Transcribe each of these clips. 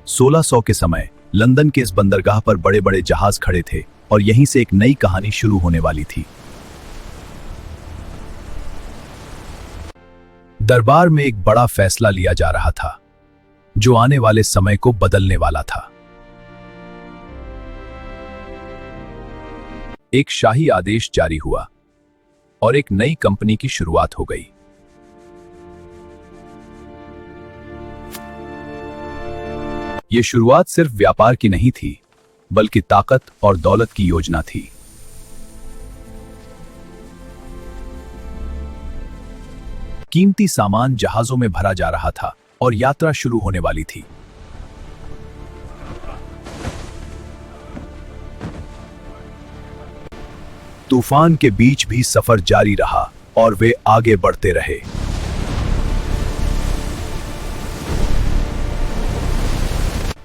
1600 के समय लंदन के इस बंदरगाह पर बड़े बड़े जहाज खड़े थे और यहीं से एक नई कहानी शुरू होने वाली थी। दरबार में एक बड़ा फैसला लिया जा रहा था जो आने वाले समय को बदलने वाला था। एक शाही आदेश जारी हुआ और एक नई कंपनी की शुरुआत हो गई। यह शुरुआत सिर्फ व्यापार की नहीं थी, बल्कि ताकत और दौलत की योजना थी। कीमती सामान जहाजों में भरा जा रहा था और यात्रा शुरू होने वाली थी। तूफान के बीच भी सफर जारी रहा और वे आगे बढ़ते रहे।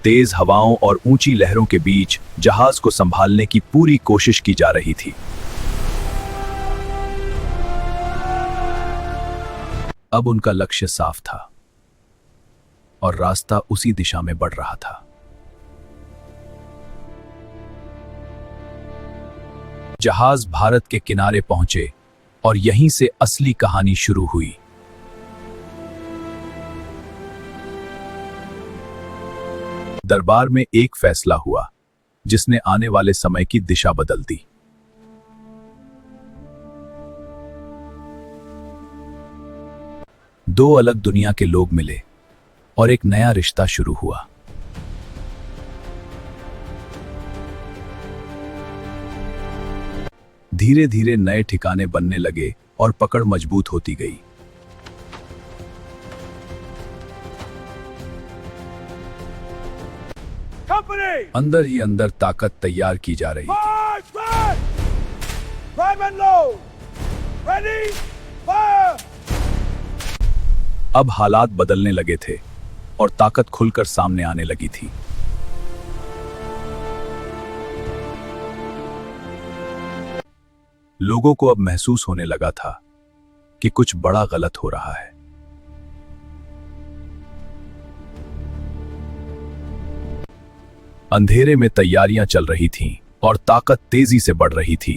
तेज हवाओं और ऊंची लहरों के बीच जहाज को संभालने की पूरी कोशिश की जा रही थी। अब उनका लक्ष्य साफ था और रास्ता उसी दिशा में बढ़ रहा था। जहाज भारत के किनारे पहुंचे और यहीं से असली कहानी शुरू हुई। दरबार में एक फैसला हुआ जिसने आने वाले समय की दिशा बदल दी। दो अलग दुनिया के लोग मिले और एक नया रिश्ता शुरू हुआ। धीरे धीरे नए ठिकाने बनने लगे और पकड़ मजबूत होती गई। अंदर ही अंदर ताकत तैयार की जा रही थी। अब हालात बदलने लगे थे और ताकत खुलकर सामने आने लगी थी। लोगों को अब महसूस होने लगा था कि कुछ बड़ा गलत हो रहा है। अंधेरे में तैयारियां चल रही थीं और ताकत तेजी से बढ़ रही थी।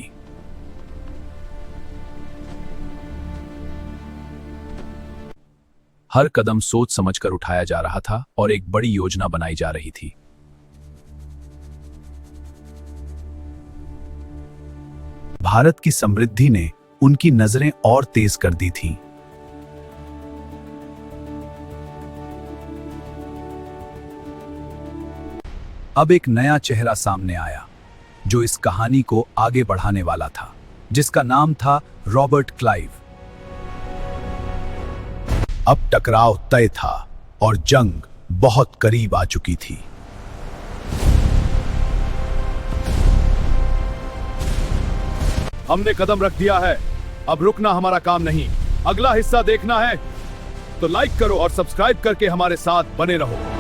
हर कदम सोच समझकर उठाया जा रहा था और एक बड़ी योजना बनाई जा रही थी। भारत की समृद्धि ने उनकी नजरें और तेज कर दी थीं। अब एक नया चेहरा सामने आया जो इस कहानी को आगे बढ़ाने वाला था, जिसका नाम था रॉबर्ट क्लाइव। अब टकराव तय था और जंग बहुत करीब आ चुकी थी। हमने कदम रख दिया है, अब रुकना हमारा काम नहीं। अगला हिस्सा देखना है तो लाइक करो और सब्सक्राइब करके हमारे साथ बने रहो।